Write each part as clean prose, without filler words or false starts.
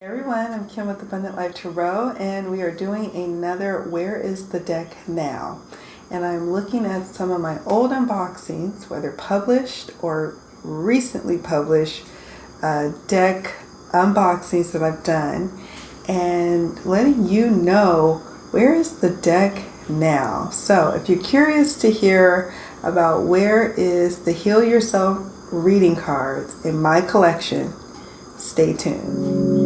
Hey everyone, I'm Kim with Abundant Life Tarot, and we are doing another Where is the Deck Now? And I'm looking at some of my old unboxings, whether published or recently published deck unboxings that I've done, and letting you know where is the deck now. So if you're curious to hear about where is the Heal Yourself reading cards in my collection, stay tuned.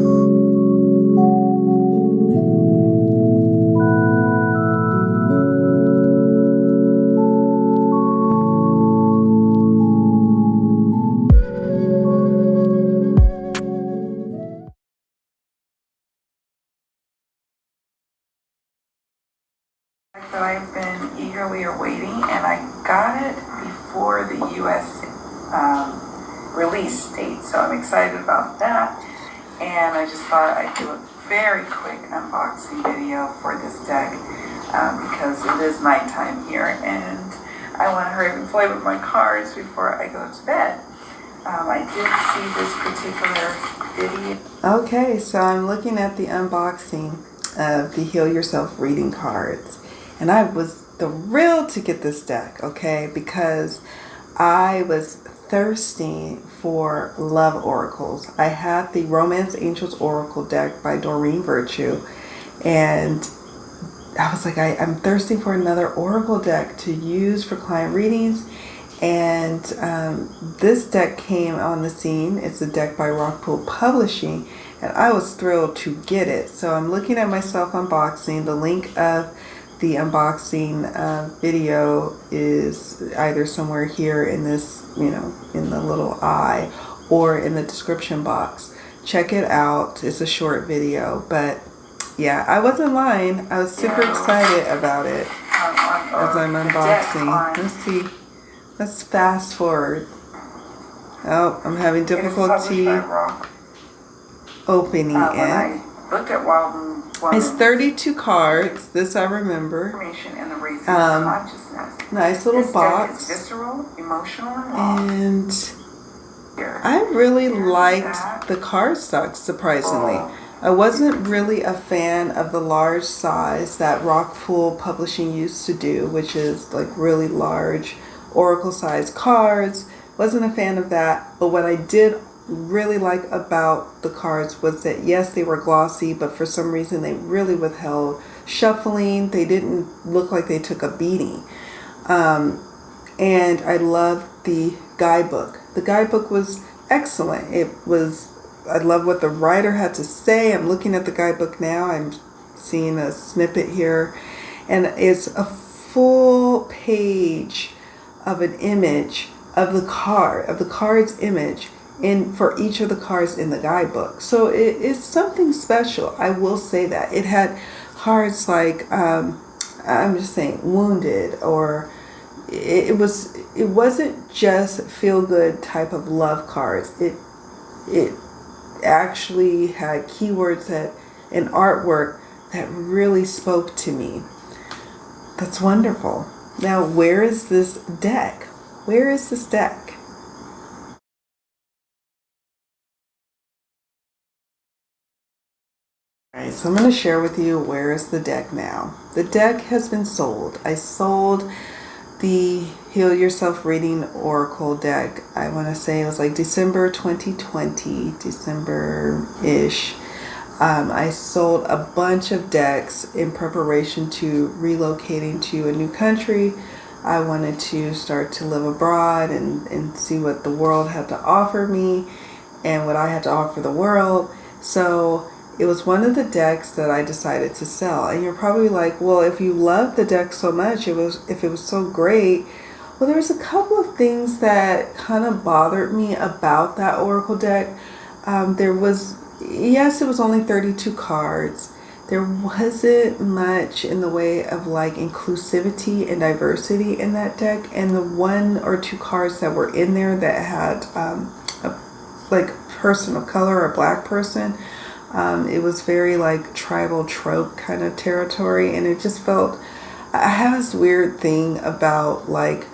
That I've been eagerly awaiting, and I got it before the U.S. Release date, so I'm excited about that. And I just thought I'd do a very quick unboxing video for this deck because it is nighttime here, and I want to hurry up and play with my cards before I go to bed. I did see this particular video. Okay, so I'm looking at the unboxing of the Heal Yourself reading cards. And I was thrilled to get this deck, okay, because I was thirsty for love oracles. I had the Romance Angels Oracle deck by Doreen Virtue, and I was like, I'm thirsty for another oracle deck to use for client readings. And this deck came on the scene. It's a deck by Rockpool Publishing, and I was thrilled to get it. So I'm looking at myself unboxing. The link of the unboxing video is either somewhere here in this, in the little eye, or in the description box. Check it out. It's a short video, but yeah, I wasn't lying. I was super excited about it as I'm unboxing. Let's see. Let's fast forward. Oh, I'm having difficulty opening it. It's 32 cards. This I remember. Nice little box. And I really liked the cardstock, surprisingly. I wasn't really a fan of the large size that Rockpool Publishing used to do, which is like really large oracle size cards. Wasn't a fan of that, but what I did really like about the cards was that yes, they were glossy, but for some reason they really withheld shuffling. They didn't look like they took a beating. And I loved the guidebook. The guidebook was excellent. I love what the writer had to say. I'm looking at the guidebook now. I'm seeing a snippet here, and it's a full page of an image of the card's image for each of the cards in the guidebook. So it's something special. I will say that it had cards like I'm just saying wounded, or it wasn't just feel good type of love cards. It actually had keywords and artwork that really spoke to me. That's wonderful. Now, where is this deck? Where is this deck? Alright, so I'm going to share with you where is the deck now. The deck has been sold. I sold the Heal Yourself Reading Oracle deck. I want to say it was like December 2020, December-ish. I sold a bunch of decks in preparation to relocating to a new country. I wanted to start to live abroad and see what the world had to offer me and what I had to offer the world. So it was one of the decks that I decided to sell. And you're probably like, well, if you love the deck so much, if it was so great. Well, there's a couple of things that kind of bothered me about that Oracle deck. Yes, it was only 32 cards. There wasn't much in the way of like inclusivity and diversity in that deck. And the one or two cards that were in there that had like a person of color or a black person, it was very like tribal trope kind of territory. And it just felt, I have this weird thing about like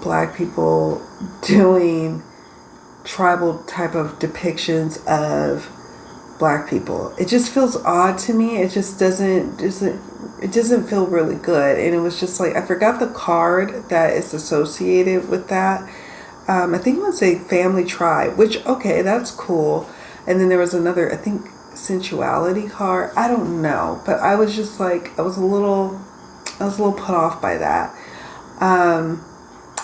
black people doing tribal type of depictions of black people. It just feels odd to me. It just doesn't feel really good. And it was just like, I forgot the card that is associated with that. I think it was a family tribe, which, okay, that's cool. And then there was another, I think, sensuality card. I don't know, but I was just like, I was a little put off by that.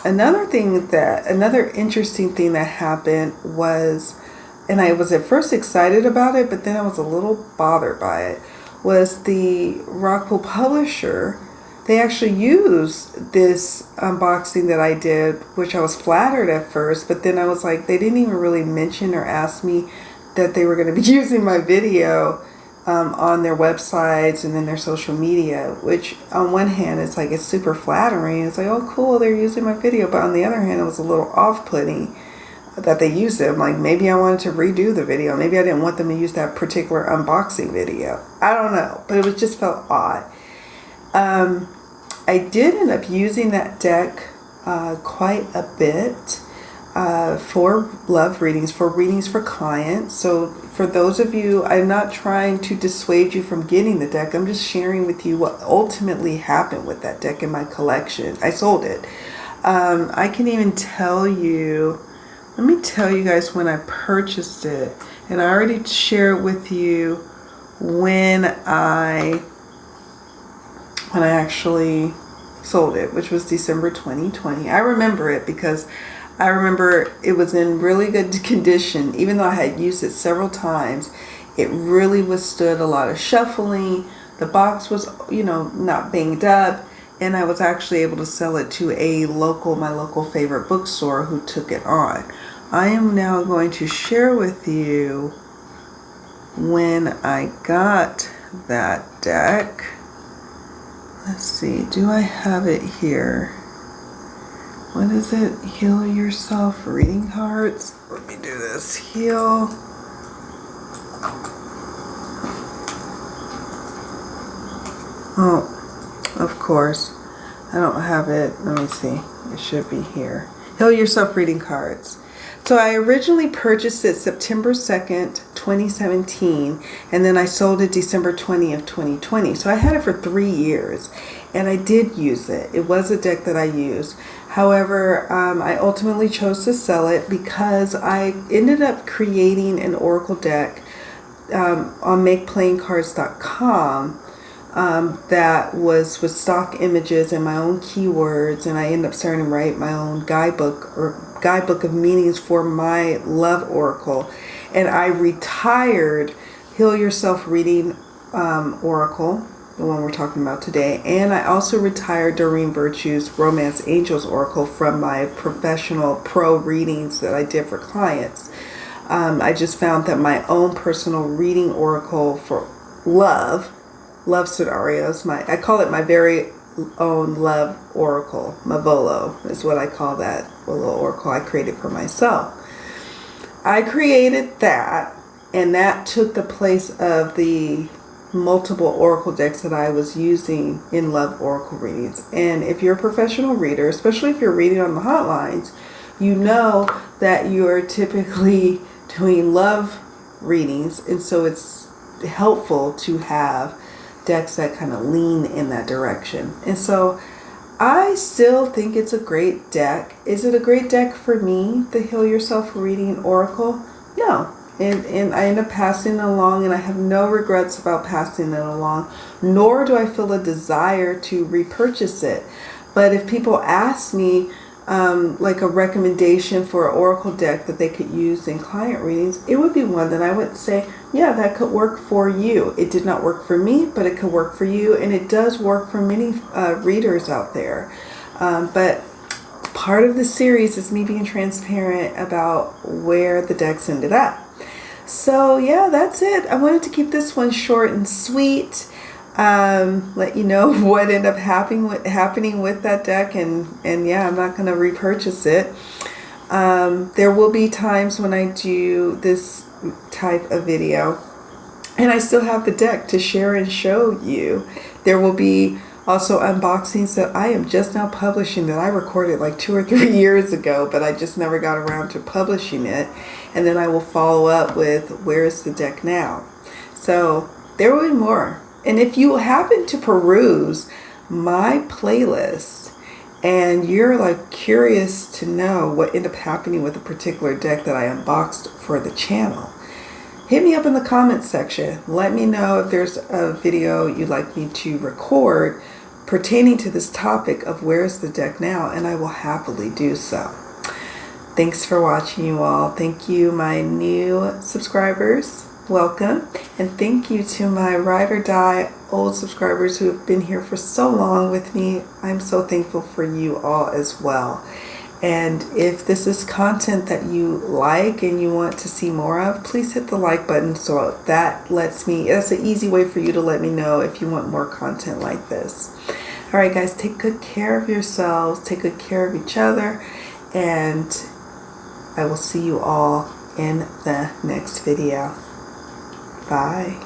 Another interesting thing that happened was, and I was at first excited about it, but then I was a little bothered by it, was the Rockpool publisher. They actually used this unboxing that I did, which I was flattered at first, but then I was like, they didn't even really mention or ask me that they were going to be using my video on their websites and then their social media, which on one hand, it's like, it's super flattering. It's like, oh, cool, they're using my video. But on the other hand, it was a little off-putting that they used it. I'm like, maybe I wanted to redo the video. Maybe I didn't want them to use that particular unboxing video. I don't know, but it just felt odd. I did end up using that deck quite a bit for love readings, for readings for clients. So for those of you, I'm not trying to dissuade you from getting the deck. I'm just sharing with you what ultimately happened with that deck in my collection. I sold it. I can even tell you, let me tell you guys when I purchased it. And I already shared with you when I actually sold it, which was December 2020. I remember it because I remember it was in really good condition. Even though I had used it several times, it really withstood a lot of shuffling. The box was, not banged up. And I was actually able to sell it to my local favorite bookstore who took it on. I am now going to share with you when I got that deck. Let's see, do I have it here? What is it? Heal Yourself reading cards. Let me do this. Heal. Oh, of course. I don't have it. Let me see. It should be here. Heal Yourself reading cards. So I originally purchased it September 2nd, 2017, and then I sold it December 20th, 2020. So I had it for 3 years, and I did use it. It was a deck that I used. However, I ultimately chose to sell it because I ended up creating an Oracle deck on MakePlayingCards.com that was with stock images and my own keywords, and I ended up starting to write my own guidebook of meanings for my love oracle. And I retired Heal Yourself Reading Oracle, the one we're talking about today, and I also retired Doreen Virtue's Romance Angels Oracle from my professional pro readings that I did for clients. I just found that my own personal reading oracle for love scenarios, I call it my very own love oracle. Mavolo is what I call that little oracle I created for myself. I created that, and that took the place of the multiple oracle decks that I was using in love oracle readings. And if you're a professional reader, especially if you're reading on the hotlines, you know that you're typically doing love readings, and so it's helpful to have decks that kind of lean in that direction. And so I still think it's a great deck. Is it a great deck for me, the Heal Yourself Reading Oracle? No. And I end up passing it along, and I have no regrets about passing it along, nor do I feel a desire to repurchase it. But if people ask me like a recommendation for an oracle deck that they could use in client readings, it would be one that I would say, yeah, that could work for you. It did not work for me, but it could work for you, and it does work for many readers out there. But part of the series is me being transparent about where the decks ended up. So yeah, that's it. I wanted to keep this one short and sweet. Let you know what ended up happening with that deck, and yeah, I'm not going to repurchase it. There will be times when I do this type of video and I still have the deck to share and show you. There will be Also unboxings that I am just now publishing that I recorded like 2 or 3 years ago, but I just never got around to publishing it. And then I will follow up with Where's the Deck Now? So there will be more. And if you happen to peruse my playlist and you're like curious to know what ended up happening with a particular deck that I unboxed for the channel, hit me up in the comments section. Let me know if there's a video you'd like me to record pertaining to this topic of Where's the Deck Now, and I will happily do so. Thanks for watching, you all. Thank you, my new subscribers. Welcome. And thank you to my ride or die old subscribers who have been here for so long with me. I'm so thankful for you all as well. And if this is content that you like and you want to see more of, please hit the like button so that lets me, that's an easy way for you to let me know if you want more content like this. All right, guys, take good care of yourselves, take good care of each other, and I will see you all in the next video. Bye.